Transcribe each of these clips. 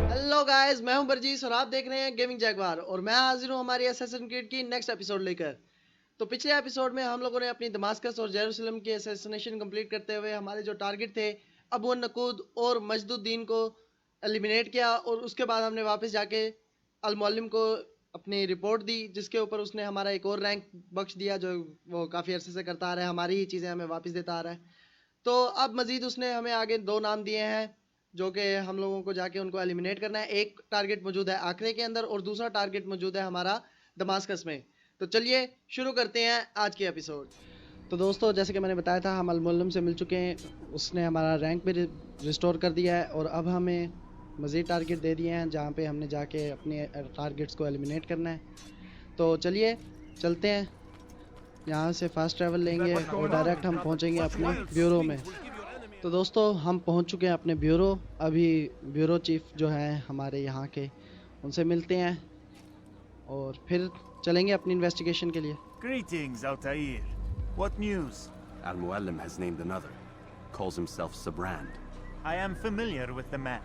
Hello guys, मैं हूं बरजीस और आप देख रहे हैं गेमिंग जैगवार और मैं हाजिर हूं हमारी असैसिन क्रीड की नेक्स्ट एपिसोड लेकर। तो पिछले एपिसोड में हम लोगों ने अपनी दमास्कस और जेरूसलम की असैसिनेशन कंप्लीट करते हुए हमारे जो टारगेट थे अबू नकूद और मजदुद्दीन को एलिमिनेट किया और उसके बाद हमने वापस जाके अल-मुअल्लिम को अपनी रिपोर्ट दी, जिसके ऊपर उसने हमारा एक और रैंक बख्श दिया जो वो काफ़ी अरसे से करता आ रहा है, हमारी ही चीज़ें हमें वापस देता आ रहा है। तो अब मज़ीद उसने हमें आगे 2 नाम दिए हैं जो कि हम लोगों को जाके उनको एलिमिनेट करना है। एक टारगेट मौजूद है आखरे के अंदर और दूसरा टारगेट मौजूद है हमारा दमास्कस में। तो चलिए शुरू करते हैं आज की एपिसोड। तो दोस्तों, जैसे कि मैंने बताया था, हम अल-मुअल्लिम से मिल चुके हैं। उसने हमारा रैंक भी रिस्टोर कर दिया है और अब हमें मज़ीद टारगेट दे दिए हैं जहाँ पे हमने जाके अपने टारगेट्स को एलिमिनेट करना है। तो चलिए चलते हैं, यहाँ से फास्ट ट्रैवल लेंगे और डायरेक्ट हम पहुँचेंगे अपने ब्यूरो में। तो दोस्तों, हम पहुँच चुके हैं अपने ब्यूरो। अभी ब्यूरो चीफ जो हैं हमारे यहाँ के, उनसे मिलते हैं और फिर चलेंगे अपनी इन्वेस्टिगेशन के लिए। Greetings, Altair. What news? Al-Mualim has named another. Calls himself Sibrand. I am familiar with the man.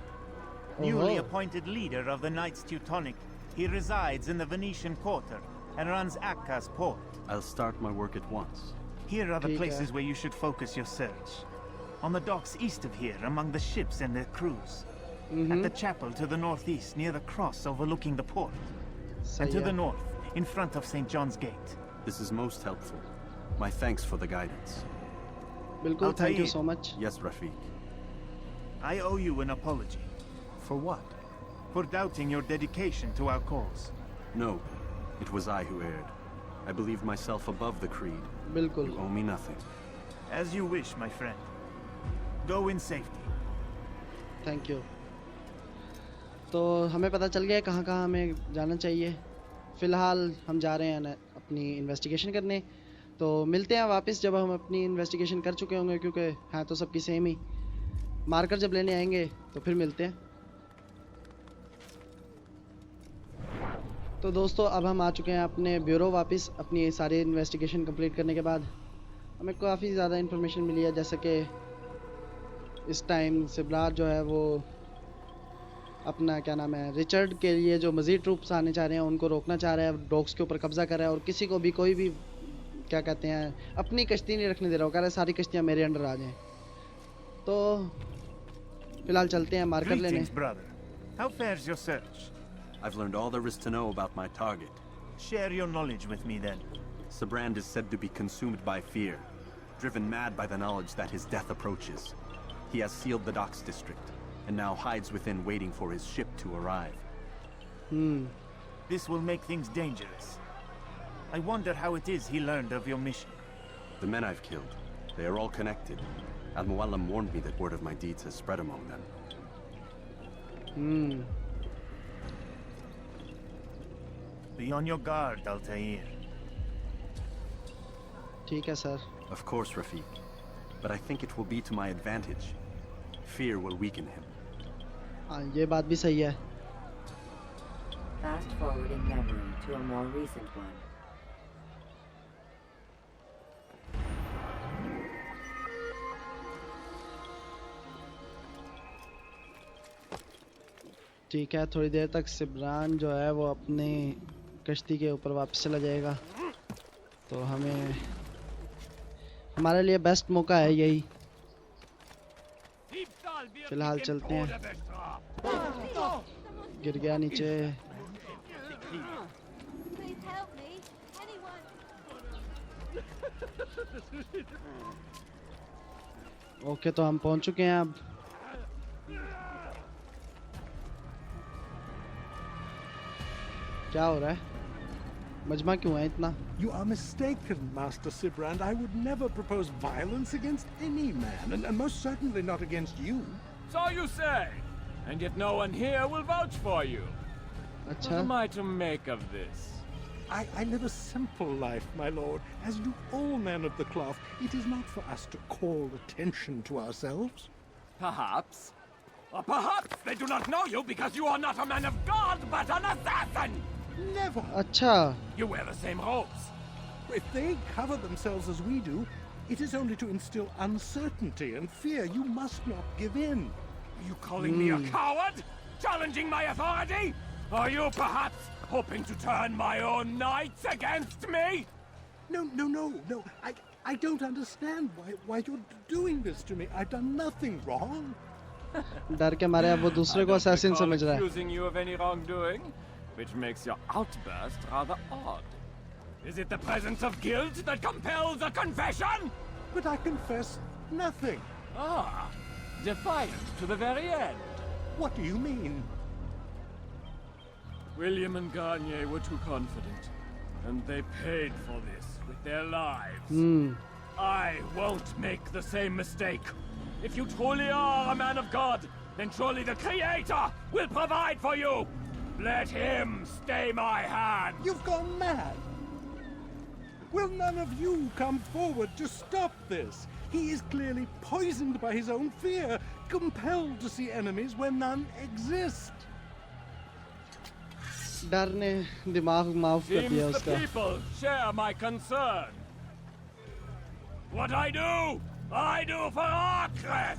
Newly appointed leader of the Knights Teutonic, he resides in the Venetian Quarter and runs Acca's port. I'll start my work at once. Here are the places where you should focus your search. On the docks east of here, among the ships and their crews. At the chapel to the northeast, near the cross overlooking the port. And to the north, in front of St. John's Gate. This is most helpful. My thanks for the guidance. बिल्कुल, thank you so much. Yes, Rafiq. I owe you an apology. For what? For doubting your dedication to our cause. No, it was I who erred. I believed myself above the creed. बिल्कुल। You owe me nothing. As you wish, my friend. Go in safety. Thank you. तो हमें पता चल गया कहाँ कहाँ हमें जाना चाहिए। फ़िलहाल हम जा रहे हैं अपनी इन्वेस्टिगेशन करने। तो मिलते हैं वापस जब हम अपनी इन्वेस्टिगेशन कर चुके होंगे, क्योंकि हाँ तो सबकी सेम ही। मार्कर जब लेने आएंगे तो फिर मिलते हैं। तो दोस्तों, अब हम आ चुके हैं अपने ब्यूरो वापस। अपनी सारी इन्वेस्टिगेशन कंप्लीट करने के बाद हमें काफ़ी ज़्यादा इन्फॉर्मेशन मिली है, जैसे कि इस टाइम सिब्रार जो है वो अपना क्या नाम है रिचर्ड के लिए जो मज़ीद ट्रूप्स आने चाह रहे हैं उनको रोकना चाह रहा है, डॉक्स के ऊपर कब्जा कर रहा है और किसी को भी कोई भी क्या कहते हैं अपनी कश्ती नहीं रखने दे रहा। वो कह रहा है सारी कश्तियाँ मेरे अंडर आ जाएं। तो फिलहाल चलते हैं मार्कर लेने। Greetings, brother. How fares your search? I've learned all there is to know about my target. Share your knowledge with me then. Sibrand is said to be consumed by fear, driven mad by the knowledge that his death approaches. He has sealed the docks district and now hides within, waiting for his ship to arrive. This will make things dangerous. I wonder how it is he learned of your mission. The men I've killed, they are all connected. Al-Mualim warned me that word of my deeds has spread among them. Be on your guard, Altair. ठीक है sir. Of course, Rafiq. But I think it will be to my advantage. Fear will weaken him. हाँ, ये बात भी सही है। Fast forwarding memory to a more recent one. ठीक है, थोड़ी देर तक सिब्रान जो है वो अपनी कश्ती के ऊपर वापस चला जाएगा। तो हमें हमारे लिए बेस्ट मौका है यही। फिलहाल चलते हैं। गिर गया नीचे। ओके, तो हम पहुंच चुके हैं अब। क्या हो रहा है? मजमा क्यों है इतना? You are mistaken, Master Sibrand. I would never propose violence against any man, and most certainly not against you. So you say, and yet no one here will vouch for you. What am I to make of this? I live a simple life, my lord, as do all men of the cloth. It is not for us to call attention to ourselves. Perhaps. Or perhaps they do not know you because you are not a man of God, but an assassin! Never. अच्छा। You wear the same robes. If they cover themselves as we do, It is only to instill uncertainty and fear. You must not give in. Are you calling me a coward? Challenging my authority? Are you perhaps hoping to turn my own knights against me? No. I don't understand why you're doing this to me. I've done nothing wrong. डर के मारे अब वो दूसरे को assassin समझ रहा है. Accusing you of any wrongdoing, which makes your outburst rather odd. Is it the presence of guilt that compels a confession? But I confess nothing. Ah, defiant to the very end. What do you mean? William and Garnier were too confident, and they paid for this with their lives. I won't make the same mistake. If you truly are a man of God, then surely the Creator will provide for you. Let him stay my hand. You've gone mad. Will none of you come forward to stop this? He is clearly poisoned by his own fear, compelled to see enemies where none exist. डर ने दिमाग माफ कर दिया Seems the उसका. people share my concern. What I do for Acre.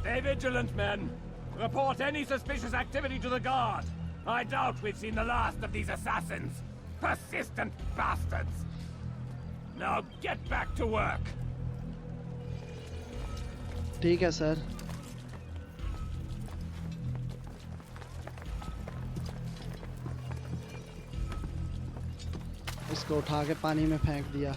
Stay vigilant, men. Report any suspicious activity to the guard. I doubt we've seen the last of these assassins. Persistent bastards. Now get back to work. ठीक है sir. इसको उठा के पानी में फेंक दिया.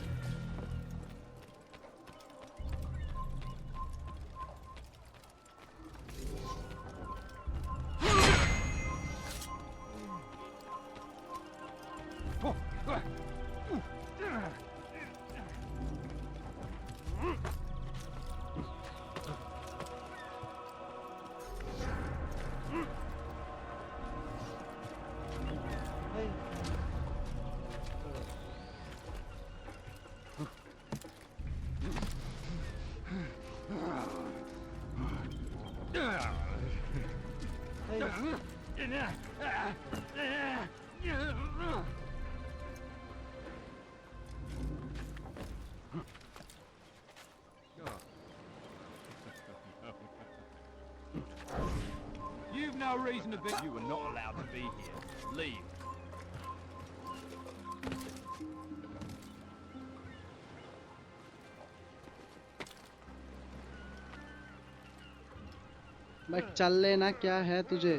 You've no reason to think you were not allowed to be here. Leave. मैं चल लेना, क्या है तुझे?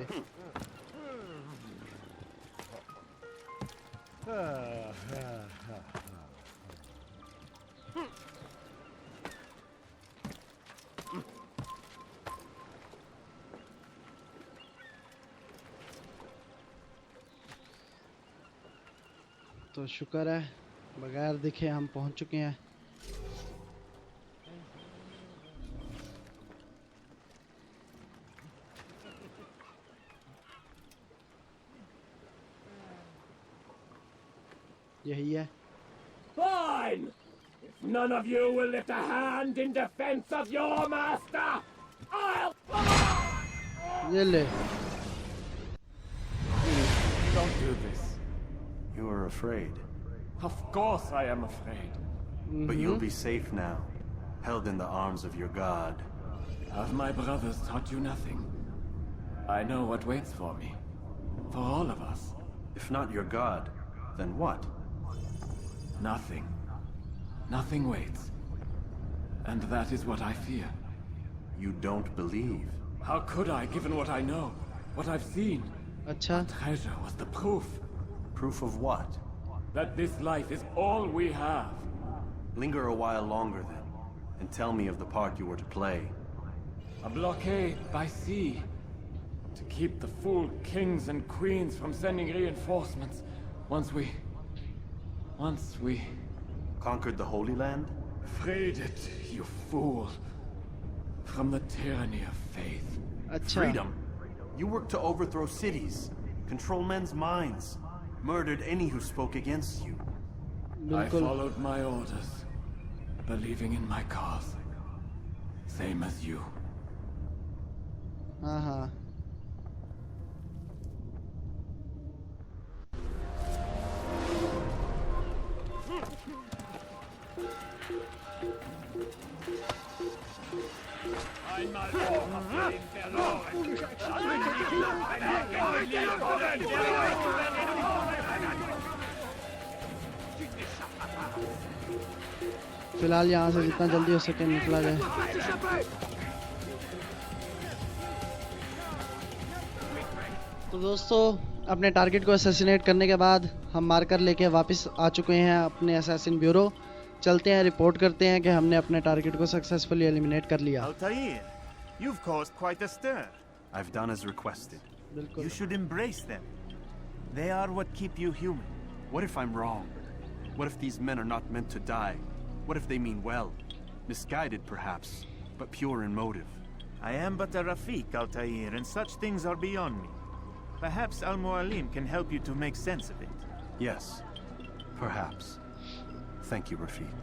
तो शुक्र है बगैर दिखे हम पहुंच चुके हैं. यही है. Fine! If none of you will lift a hand in defense of your master, I'll... ये ले. Don't do this. You are afraid. Of course I am afraid. But you'll be safe now, held in the arms of your god. Have my brothers taught you nothing? I know what waits for me. For all of us. If not your god, then what? Nothing. Nothing waits. And that is what I fear. You don't believe. How could I, given what I know? What I've seen? अच्छा. Treasure was the proof. Proof of what? That this life is all we have. Linger a while longer then, and tell me of the part you were to play. A blockade by sea. To keep the fool kings and queens from sending reinforcements. Once we... Conquered the Holy Land? freed it, you fool. From the tyranny of faith. अच्छा. Freedom? You worked to overthrow cities, control men's minds, murdered any who spoke against you. I बिल्कुल. followed my orders, believing in my cause. Same as you. हाँ हाँ. फिलहाल यहाँ से जितना जल्दी हो सके निकला जाए। तो दोस्तों अपने टारगेट को असैसिनेट करने के बाद हम मार्कर लेके वापस आ चुके हैं अपने असैसिन ब्यूरो। चलते हैं, रिपोर्ट करते हैं कि हमने अपने टारगेट को सक्सेसफुली एलिमिनेट कर लिया। Altair, you've caused quite a stir. I've done as requested. बिल्कुल। You should embrace them. They are what keep you human. What if I'm wrong? What if these men are not meant to die? What if they mean well? Misguided, perhaps, but pure in motive. I am but a Rafiq, Altair, and such things are beyond me. Perhaps Al-Mualim can help you to make sense of it. Yes, perhaps. Thank you, Rafiq.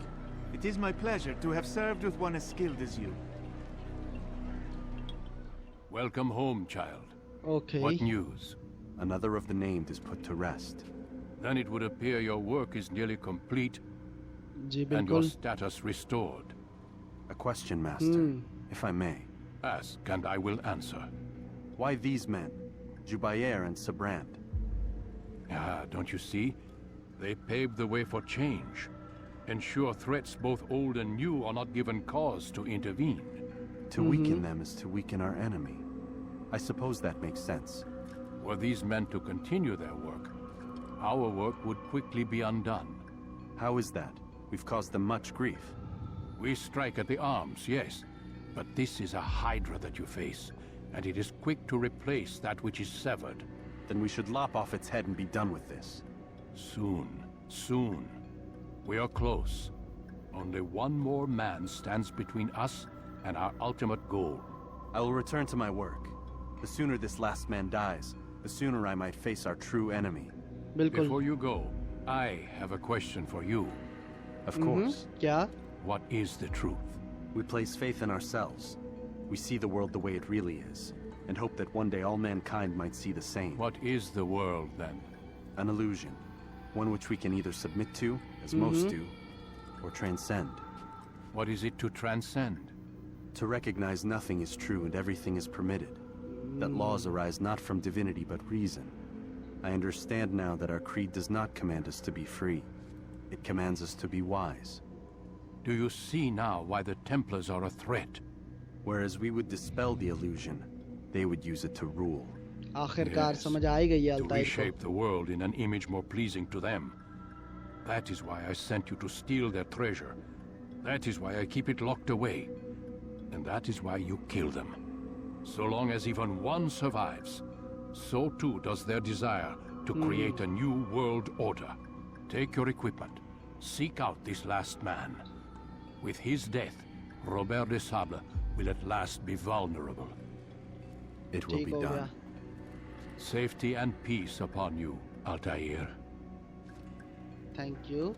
It is my pleasure to have served with one as skilled as you. Welcome home, child. Okay. What news? Another of the named is put to rest. Then it would appear your work is nearly complete ji and your बिल्कुल। status restored. A question, Master, if I may. Ask and I will answer. Why these men? Jubair and Sibrand. Ah, don't you see? They paved the way for change. Ensure threats both old and new are not given cause to intervene. To weaken them is to weaken our enemy. I suppose that makes sense. Were these men to continue their work, our work would quickly be undone. How is that? We've caused them much grief. We strike at the arms, yes, but this is a hydra that you face, and it is quick to replace that which is severed. Then we should lop off its head and be done with this. Soon, soon. We are close. Only one more man stands between us and our ultimate goal. I will return to my work. The sooner this last man dies, the sooner I might face our true enemy. बिल्कुल। Before you go, I have a question for you. Of course. क्या? What is the truth? We place faith in ourselves. We see the world the way it really is, and hope that one day all mankind might see the same. What is the world, then? An illusion. One which we can either submit to, as most do, or transcend. What is it to transcend? To recognize nothing is true and everything is permitted. That laws arise not from divinity but reason. I understand now that our creed does not command us to be free. It commands us to be wise. Do you see now why the Templars are a threat? Whereas we would dispel the illusion, they would use it to rule. आखिरकार Yes, समझ आ ही गई है to अल्ताइर reshape को। the world in an image more pleasing to them. That is why I sent you to steal their treasure. That is why I keep it locked away. And that is why you kill them. So long as even one survives, so too does their desire to create a new world order. Take your equipment. Seek out this last man. With his death, Robert de Sable will at last be vulnerable. It will ठीक be हो गया। done. Safety and peace upon you, Altair. Thank you.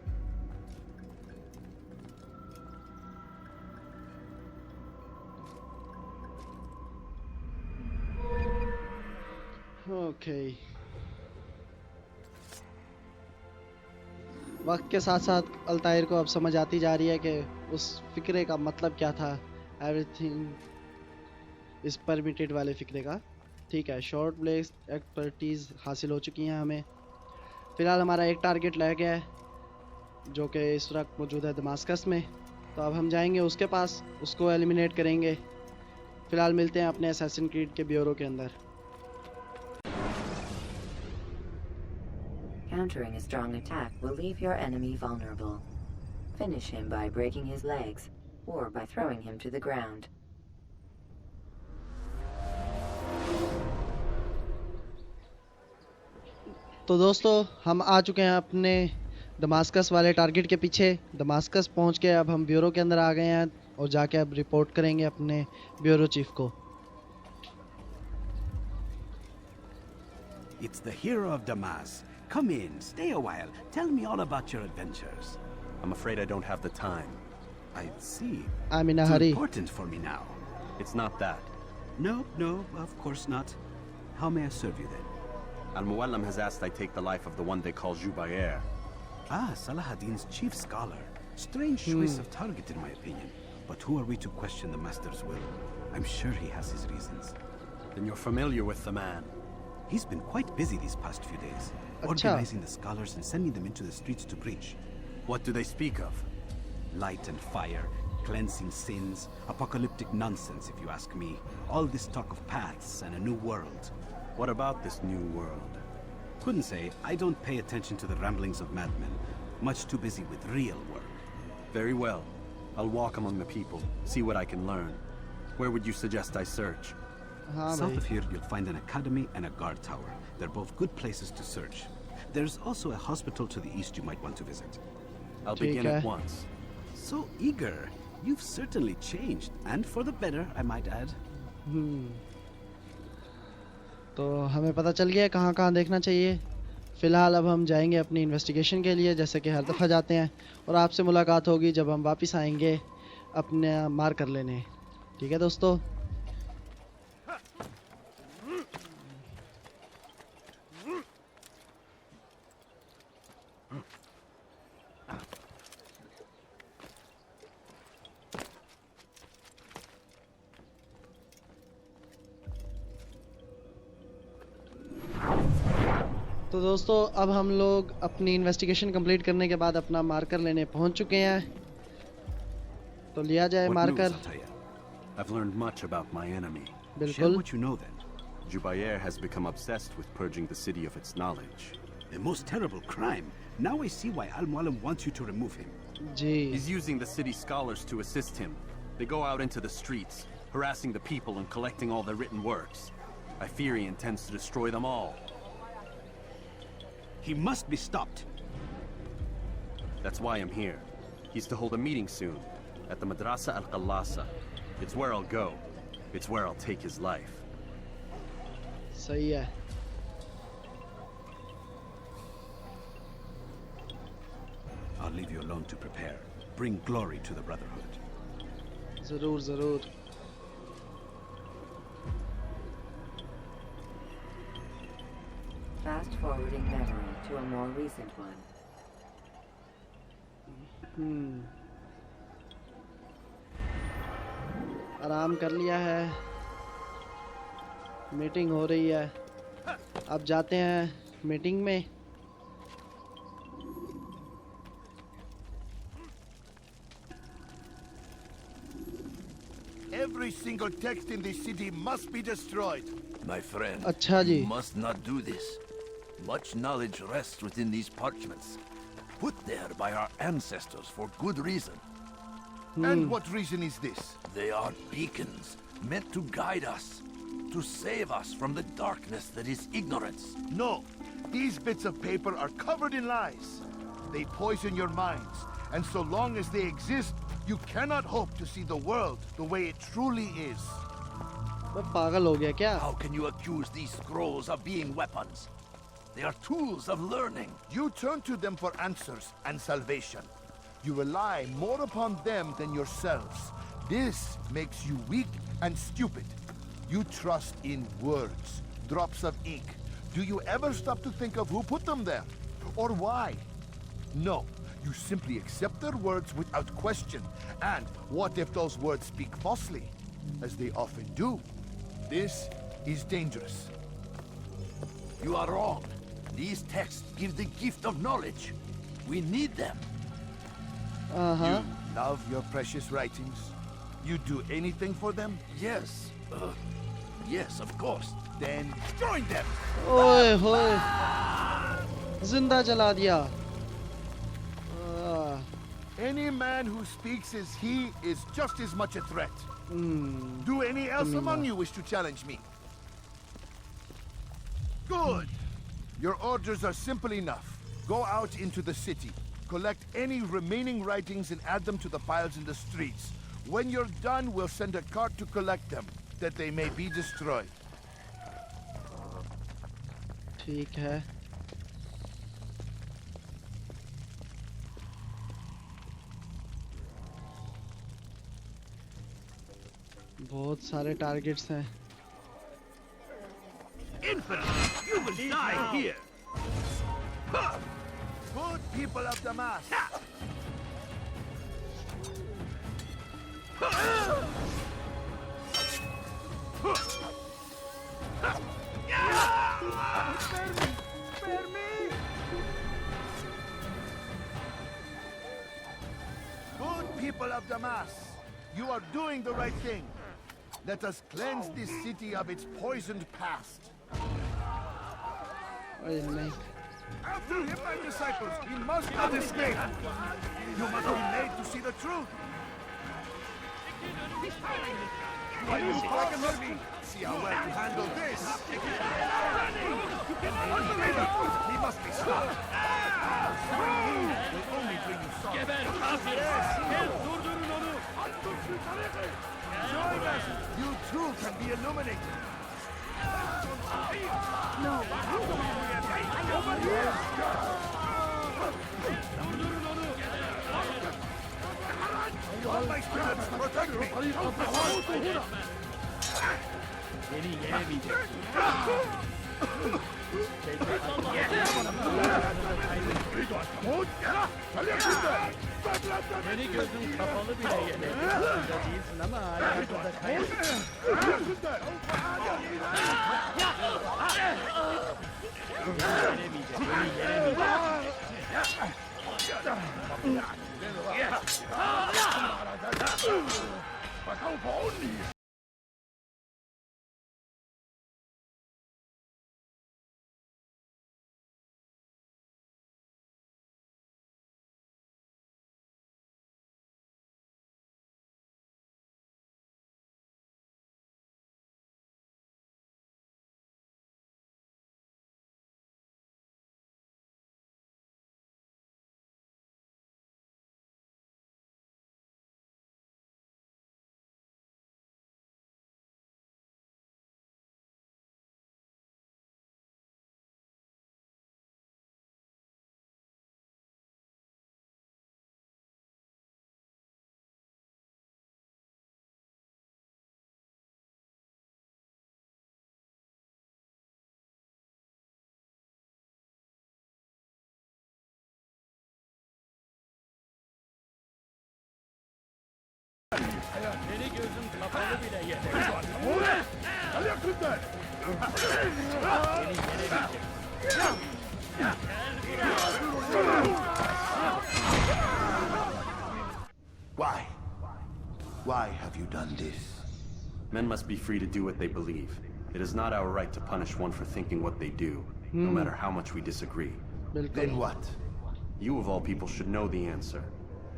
Okay. वक्त के साथ साथ अल्तायर को अब समझ आती जा रही है कि उस फिक्रे का मतलब क्या था। एवरीथिंग इज परमिटेड वाले फिक्रे का। ठीक है, शॉर्ट ब्लेड एक्सपर्टीज हासिल हो चुकी हैं हमें। फिलहाल हमारा एक टारगेट रह गया है जो कि इस वक्त मौजूद है दमास्कस में। तो अब हम जाएंगे उसके पास, उसको एलिमिनेट करेंगे। फिलहाल मिलते हैं अपने असैसिन क्रीड के ब्यूरो के अंदर। Countering a strong attack will leave your enemy vulnerable. Finish him by breaking his legs, or by throwing him to the ground. तो दोस्तों हम आ चुके हैं अपने दमास्कस वाले टारगेट के पीछे। दमास्कस पहुंच के अब हम ब्यूरो के अंदर आ गए हैं और जाके अब रिपोर्ट करेंगे अपने ब्यूरो चीफ को। It's the hero of Damas. Come in, stay a while. Tell me all about your adventures. I'm afraid I don't have the time. I see. I'm in a It's hurry. important for me now. It's not that. No, of course not. How may I serve you then? Al-Mualim has asked I take the life of the one they call Jubair. Ah, Salahadin's chief scholar. Strange choice of target in my opinion. But who are we to question the master's will? I'm sure he has his reasons. Then you're familiar with the man. He's been quite busy these past few days, organizing the scholars and sending them into the streets to preach. What do they speak of? Light and fire, cleansing sins, apocalyptic nonsense if you ask me. All this talk of paths and a new world. What about this new world? Couldn't say. I don't pay attention to the ramblings of madmen. Much too busy with real work. Very well. I'll walk among the people, see what I can learn. Where would you suggest I search? South of here, you'll find an academy and a guard tower. They're both good places to search. There's also a hospital to the east you might want to visit. I'll begin at once. So eager. You've certainly changed, and for the better, I might add. तो हमें पता चल गया कहाँ कहाँ देखना चाहिए। फ़िलहाल अब हम जाएंगे अपनी इन्वेस्टिगेशन के लिए, जैसे कि हर दफ़ा जाते हैं, और आपसे मुलाकात होगी जब हम वापस आएंगे अपने मार्कर लेने। ठीक है दोस्तों। तो दोस्तों अब हम लोग अपनी इन्वेस्टिगेशन कंप्लीट करने के बाद अपना मार्कर लेने पहुंच चुके हैं। तो लिया जाए marker. I've learned much about my enemy. Share what you know then. Jubair has become obsessed with purging the city of its knowledge. A most terrible crime. Now I see why Al-Mualim wants you to remove him. He's using the city scholars to assist him. They go out into the streets, harassing the people and collecting all their written works. I fear he intends to destroy them all. He must be stopped. That's why I'm here. He's to hold a meeting soon, at the Madrasa Al-Qallasa. It's where I'll go. It's where I'll take his life. सही है। I'll leave you alone to prepare. Bring glory to the Brotherhood. ज़रूर ज़रूर। Fast forwarding memory to a more recent one. आराम कर लिया है, meeting हो रही है, अब जाते हैं मीटिंग में। Every single text in this city must be destroyed. My friend, अच्छा जी। you must not do this. Much knowledge rests within these parchments, put there by our ancestors for good reason. And what reason is this? They are beacons, meant to guide us, to save us from the darkness that is ignorance. No, these bits of paper are covered in lies. They poison your minds, and so long as they exist, you cannot hope to see the world the way it truly is. मैं पागल हो गया क्या? How can you accuse these scrolls of being weapons? They are tools of learning. You turn to them for answers and salvation. You rely more upon them than yourselves. This makes you weak and stupid. You trust in words, drops of ink. Do you ever stop to think of who put them there? Or why? No. You simply accept their words without question. And what if those words speak falsely? As they often do. This is dangerous. You are wrong. These texts give the gift of knowledge. We need them. You love your precious writings? You do anything for them? Yes. Yes, of course. Then join them! ओए होए, जिंदा जला दिया। Any man who speaks as he is just as much a threat. Do any else among you wish to challenge me? Good! Your orders are simple enough. Go out into the city, collect any remaining writings and add them to the piles in the streets. When you're done, we'll send a cart to collect them, that they may be destroyed. ठीक है। बहुत सारे targets हैं। Infidel, you will die here! Good people of Damascus! Spare me! Good people of Damas, you are doing the right thing. Let us cleanse this city of its poisoned past. After him, my disciples, he must not escape. You must be made to see the truth. Why you talking with me? See how well you handle this. He must be stopped. Will only bring you sorrow. Join us. You too can be illuminated. No. Over here. All my spirits, protect me. Beni gözün kapalı bile yener. Burada değilsin ama hala burada kaybettin. Beni gözüm kapalı bile yener. Why? Why have you done this? Men must be free to do what they believe. It is not our right to punish one for thinking what they do, no matter how much we disagree. Then what? You of all people should know the answer.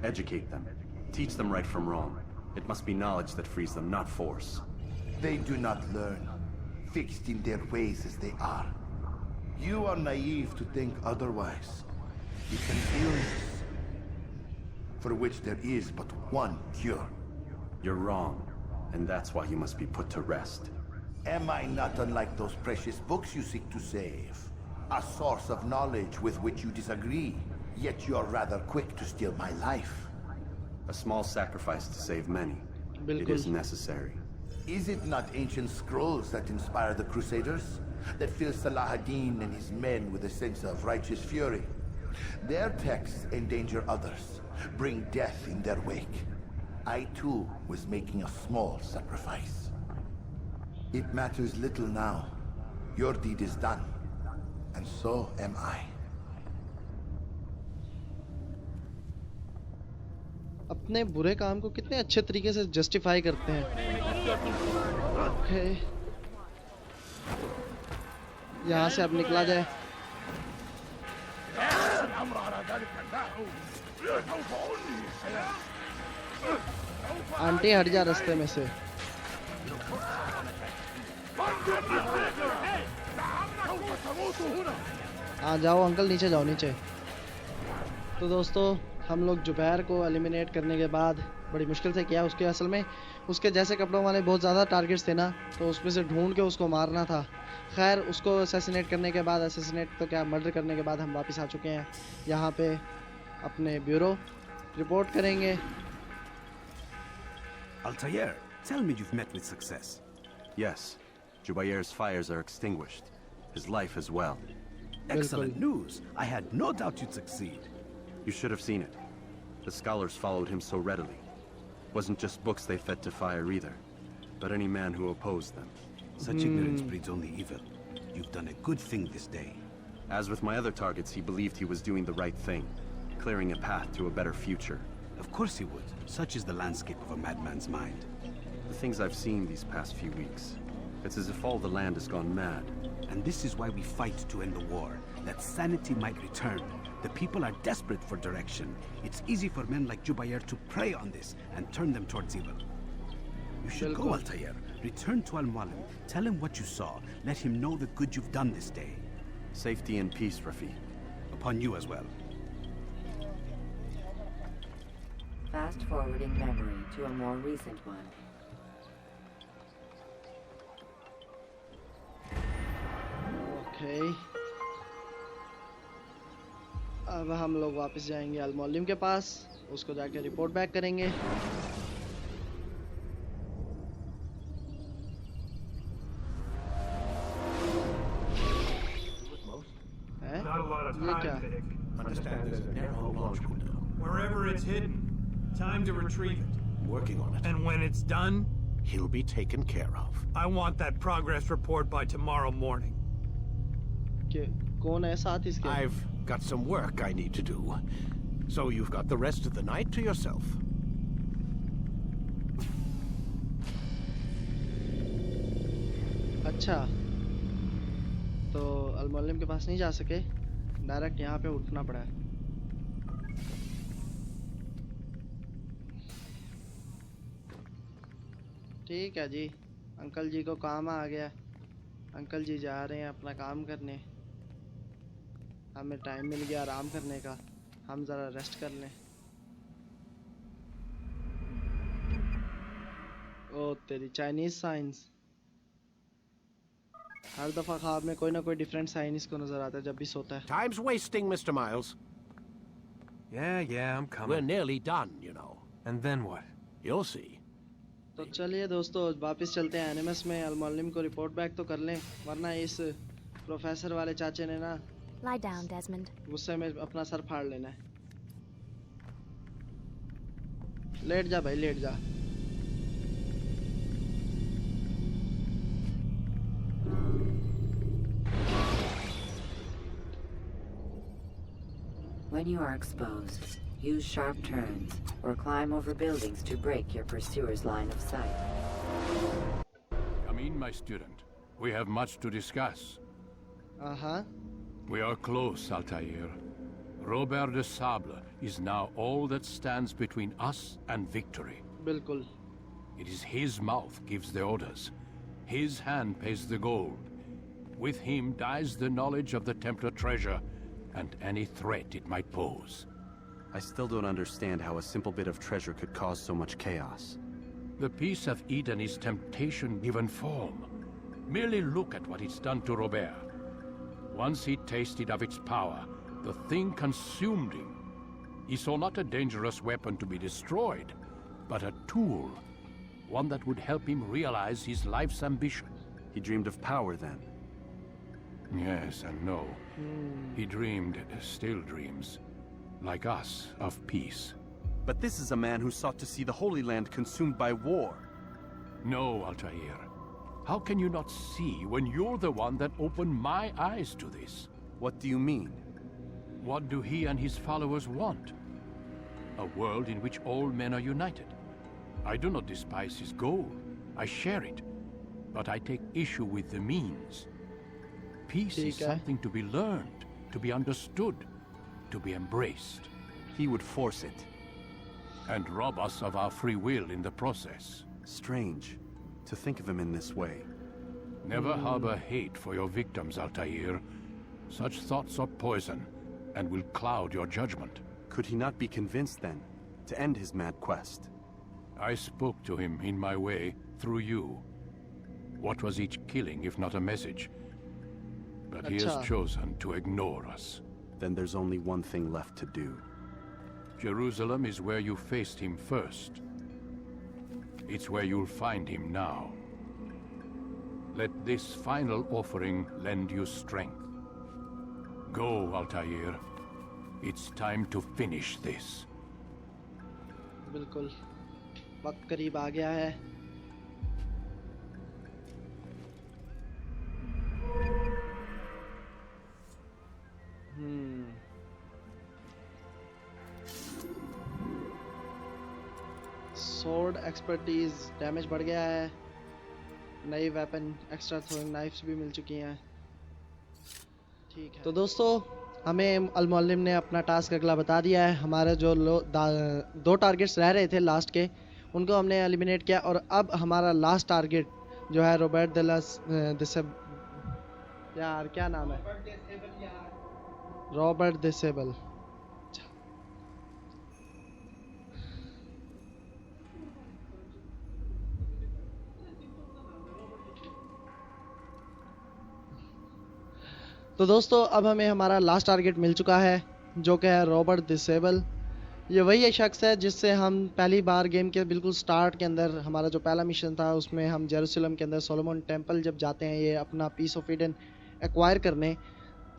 Educate them. Teach them right from wrong. It must be knowledge that frees them, not force. They do not learn, fixed in their ways as they are. You are naive to think otherwise. It's an illness for which there is but one cure. You're wrong, and that's why you must be put to rest. Am I not unlike those precious books you seek to save? A source of knowledge with which you disagree, yet you're rather quick to steal my life. A small sacrifice to save many. It is necessary. Is it not ancient scrolls that inspire the Crusaders? That fill Salah ad-Din and his men with a sense of righteous fury? Their texts endanger others, bring death in their wake. I too was making a small sacrifice. It matters little now. Your deed is done, and so am I. अपने बुरे काम को कितने अच्छे तरीके से justify करते हैं। ओके, यहाँ से अब निकला जाए। आंटी हट जा रास्ते में से। आ जाओ अंकल, नीचे जाओ नीचे। तो दोस्तों, हम लोग जुबैर को एलिमिनेट करने के बाद बड़ी मुश्किल से किया। उसके असल में उसके जैसे कपड़ों वाले बहुत ज़्यादा टारगेट्स थे ना, तो उसमें से ढूंढ के उसको मारना था। खैर, उसको असैसिनेट करने के बाद, असैसिनेट तो क्या, मर्डर करने के बाद हम वापस आ चुके हैं यहाँ पे अपने ब्यूरो। रिपोर्ट करेंगे। Altair, tell me you've met with success. Yes, Jubair's fires are extinguished. His life as well. Excellent news. I had no doubt you'd succeed. You should have seen it. The scholars followed him so readily. Wasn't just books they fed to fire either, but any man who opposed them. Such ignorance breeds only evil. You've done a good thing this day. As with my other targets, he believed he was doing the right thing, clearing a path to a better future. Of course he would. Such is the landscape of a madman's mind. The things I've seen these past few weeks, it's as if all the land has gone mad. And this is why we fight to end the war, that sanity might return. The people are desperate for direction. It's easy for men like Jubair to prey on this and turn them towards evil. You should go, Altair. Return to Al-Mualim. Tell him what you saw. Let him know the good you've done this day. Safety and peace, Rafi. Upon you as well. Fast-forwarding memory to a more recent one. Okay. अब हम लोग वापस जाएंगे अल-मुअल्लिम के पास, उसको जाके report back करेंगे। Not a lot of time, Vic. Understand there's a narrow launch window. Wherever it's hidden, time to retrieve it. Working on it. And when it's done, He'll be taken care of. I want that progress report by tomorrow morning. कौन है साथ इसके? I've got some work I need to do. So you've got the rest of the night to yourself. अच्छा, तो अल-मुअल्लिम के पास नहीं जा सके, डायरेक्ट यहाँ पे उठना पड़ा है। ठीक है जी, अंकल जी को काम आ गया। अंकल जी जा रहे हैं अपना काम करने। हमें टाइम मिल गया आराम करने का, हम ज़रा रेस्ट कर लें। ओ तेरी चाइनीज़ साइंस, हर दफ़ा ख्वाब में कोई ना कोई डिफरेंट साइन इसको नज़र आता है जब भी सोता है। Time's wasting, Mr. Miles. Yeah, I'm coming. We're nearly done, you know. And then what? You'll see. तो चलिए दोस्तों वापस चलते हैं एनिमस में। अल-मुअल्लिम को रिपोर्ट बैक तो कर लें, वरना इस प्रोफेसर वाले चाचे ने ना Lie down, Desmond. गुस्से में अपना सर फाड़ लेना है। लेट जा भाई, लेट जा। When you are exposed, use sharp turns or climb over buildings to break your pursuer's line of sight. Come in, my student. We have much to discuss. Uh-huh. We are close, Altair. Robert de Sable is now all that stands between us and victory. बिल्कुल। It is his mouth gives the orders. His hand pays the gold. With him dies the knowledge of the Templar treasure and any threat it might pose. I still don't understand how a simple bit of treasure could cause so much chaos. The Peace of Eden is temptation given form. Merely look at what it's done to Robert. Once he tasted of its power, the thing consumed him. He saw not a dangerous weapon to be destroyed, but a tool. One that would help him realize his life's ambition. He dreamed of power then? Yes and no. He dreamed, still dreams, like us, of peace. But this is a man who sought to see the Holy Land consumed by war. No, Altair. How can you not see when you're the one that opened my eyes to this? What do you mean? What do he and his followers want? A world in which all men are united. I do not despise his goal. I share it. But I take issue with the means. Peace is something to be learned, to be understood, to be embraced. He would force it. And rob us of our free will in the process. Strange, to think of him in this way. Never harbor hate for your victims, Altair. Such thoughts are poison, and will cloud your judgment. Could he not be convinced, then, to end his mad quest? I spoke to him in my way, through you. What was each killing if not a message? But he has chosen to ignore us. Then there's only one thing left to do. Jerusalem is where you faced him first. It's where you'll find him now. Let this final offering lend you strength. Go, Altair. It's time to finish this. बिल्कुल, वक्त करीब आ गया है। Sword expertise, damage बढ़ गया है। नई weapon extra throwing knifes भी मिल चुकी हैं। ठीक है, तो दोस्तों हमें अल-मुअल्लिम ने अपना टास्क अगला बता दिया है। हमारे जो 2 टारगेट्स रह रहे थे लास्ट के, उनको हमने एलिमिनेट किया और अब हमारा लास्ट टारगेट जो है रॉबर्ट यार क्या नाम है, रॉबर्ट डिसेबल। तो दोस्तों अब हमें हमारा लास्ट टारगेट मिल चुका है, जो कि है रॉबर्ट डिसेबल। ये वही एक शख्स है जिससे हम पहली बार गेम के बिल्कुल स्टार्ट के अंदर, हमारा जो पहला मिशन था उसमें हम जेरूसलम के अंदर सोलोमन टेम्पल जब जाते हैं ये अपना पीस ऑफ ईडन एक्वायर करने,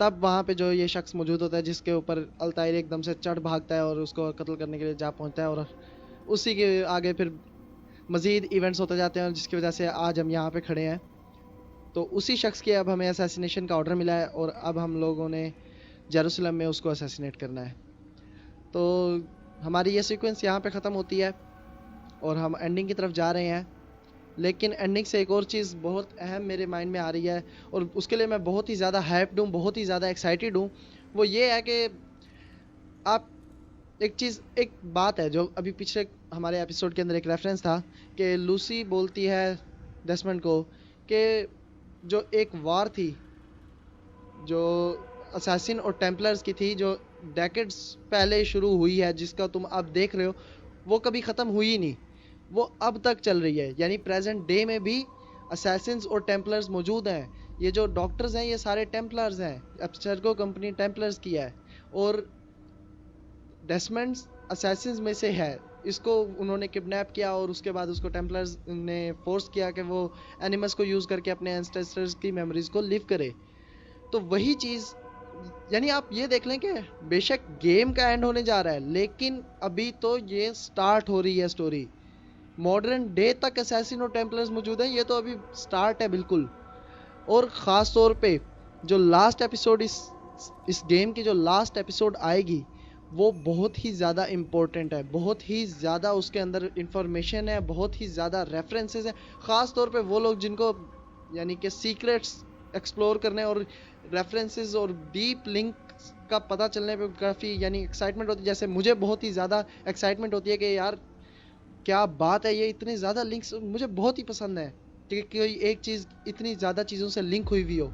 तब वहाँ पे जो ये शख्स मौजूद होता है जिसके ऊपर अल्तायर एकदम से चढ़ भागता है और उसको कत्ल करने के लिए जा पहुँचता है, और उसी के आगे फिर मज़ीद इवेंट्स होते जाते हैं जिसकी वजह से आज हम यहाँ पे खड़े हैं। तो उसी शख्स के अब हमें असैसिनेशन का ऑर्डर मिला है और अब हम लोगों ने जेरूसलम में उसको असैसिनेट करना है। तो हमारी ये सीक्वेंस यहाँ पे ख़त्म होती है और हम एंडिंग की तरफ जा रहे हैं। लेकिन एंडिंग से एक और चीज़ बहुत अहम मेरे माइंड में आ रही है और उसके लिए मैं बहुत ही ज़्यादा हाइप्ड हूँ, बहुत ही ज़्यादा एक्साइटेड हूँ। वो ये है कि आप एक बात है जो अभी पिछले हमारे एपिसोड के अंदर एक रेफरेंस था कि लूसी बोलती है डेस्मंड को कि जो एक वार थी जो असैसिन और टेम्पलर्स की थी, जो डेकेड्स पहले शुरू हुई है, जिसका तुम अब देख रहे हो, वो कभी ख़त्म हुई ही नहीं, वो अब तक चल रही है। यानी प्रेजेंट डे में भी असैसिन्स और टेम्पलर्स मौजूद हैं। ये जो डॉक्टर्स हैं ये सारे टेम्पलर्स हैं, एब्स्टर्गो कंपनी टेम्पलर्स की है और डेस्मंड असैसिन्स में से है। इसको उन्होंने किडनैप किया और उसके बाद उसको टेम्पलर्स ने फोर्स किया कि वो एनिमल्स को यूज़ करके अपने एंसेस्टर्स की मेमोरीज को लिव करे। तो वही चीज़, यानी आप ये देख लें कि बेशक गेम का एंड होने जा रहा है लेकिन अभी तो ये स्टार्ट हो रही है स्टोरी। मॉडर्न डे तक असैसिन और टेम्पलर्स मौजूद हैं, ये तो अभी स्टार्ट है बिल्कुल। और ख़ास तौर पे जो लास्ट एपिसोड इस गेम की जो लास्ट एपिसोड आएगी वो बहुत ही ज़्यादा इम्पोर्टेंट है, बहुत ही ज़्यादा उसके अंदर इंफॉर्मेशन है, बहुत ही ज़्यादा रेफरेंसेस हैं। ख़ास तौर पे वो लोग जिनको यानी कि सीक्रेट्स एक्सप्लोर करने और रेफरेंसेस और डीप लिंक का पता चलने पे काफ़ी यानी एक्साइटमेंट होती है। जैसे मुझे बहुत ही ज़्यादा एक्साइटमेंट होती है कि यार क्या बात है, ये इतने ज़्यादा लिंक्स मुझे बहुत ही पसंद है कि कोई एक चीज़ इतनी ज़्यादा चीज़ों से लिंक हुई हुई हो।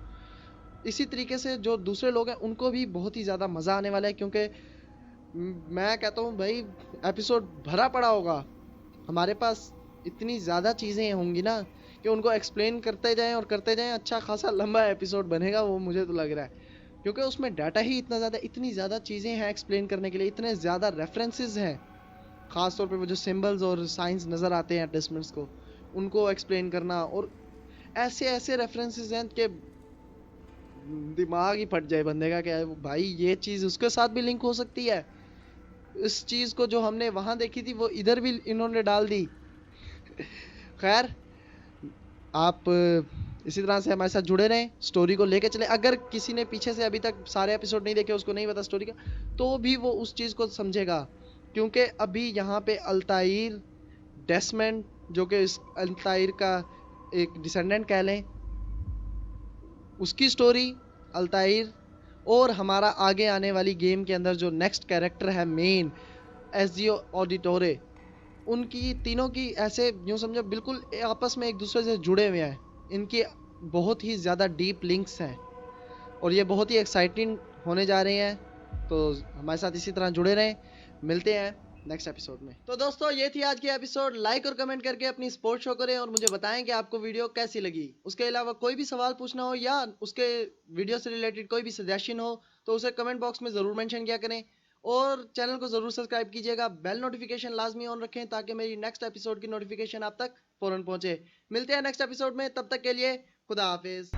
इसी तरीके से जो दूसरे लोग हैं उनको भी बहुत ही ज़्यादा मज़ा आने वाला है, क्योंकि मैं कहता हूँ भाई एपिसोड भरा पड़ा होगा, हमारे पास इतनी ज़्यादा चीज़ें होंगी ना कि उनको एक्सप्लेन करते जाएं और करते जाएं। अच्छा खासा लंबा एपिसोड बनेगा वो, मुझे तो लग रहा है, क्योंकि उसमें डाटा ही इतना ज़्यादा, इतनी ज़्यादा चीज़ें हैं एक्सप्लेन करने के लिए, इतने ज़्यादा रेफरेंसेस हैं। ख़ास तौर पे वो जो सिंबल्स और साइंस नज़र आते हैं डेस्मंड्स को, उनको एक्सप्लेन करना, और ऐसे ऐसे रेफरेंसेस हैं कि दिमाग ही फट जाए बंदे का कि भाई ये चीज़ उसके साथ भी लिंक हो सकती है। इस चीज़ को जो हमने वहाँ देखी थी वो इधर भी इन्होंने डाल दी। खैर आप इसी तरह से हमारे साथ जुड़े रहें, स्टोरी को लेके चले। अगर किसी ने पीछे से अभी तक सारे एपिसोड नहीं देखे, उसको नहीं पता स्टोरी का, तो भी वो उस चीज़ को समझेगा, क्योंकि अभी यहाँ पे अल्तायर, डेस्मंड जो कि इस अल्तायर का एक डिसेंडेंट कह लें, उसकी स्टोरी, अल्तायर और हमारा आगे आने वाली गेम के अंदर जो नेक्स्ट कैरेक्टर है मेन एसजियो ऑडिटोरे, उनकी तीनों की ऐसे यूँ समझो बिल्कुल आपस में एक दूसरे से जुड़े हुए हैं। इनकी बहुत ही ज़्यादा डीप लिंक्स हैं और ये बहुत ही एक्साइटिंग होने जा रहे हैं। तो हमारे साथ इसी तरह जुड़े रहें, मिलते हैं नेक्स्ट एपिसोड में। तो दोस्तों ये थी आज की एपिसोड। लाइक और कमेंट करके अपनी सपोर्ट शो करें और मुझे बताएं कि आपको वीडियो कैसी लगी। उसके अलावा कोई भी सवाल पूछना हो या उसके वीडियो से रिलेटेड कोई भी सजेशन हो तो उसे कमेंट बॉक्स में ज़रूर मेंशन किया करें और चैनल को ज़रूर सब्सक्राइब कीजिएगा। बेल नोटिफिकेशन लाजमी ऑन रखें ताकि मेरी नेक्स्ट एपिसोड की नोटिफिकेशन आप तक फ़ौरन पहुँचे। मिलते हैं नेक्स्ट एपिसोड में, तब तक के लिए खुदा हाफिज़।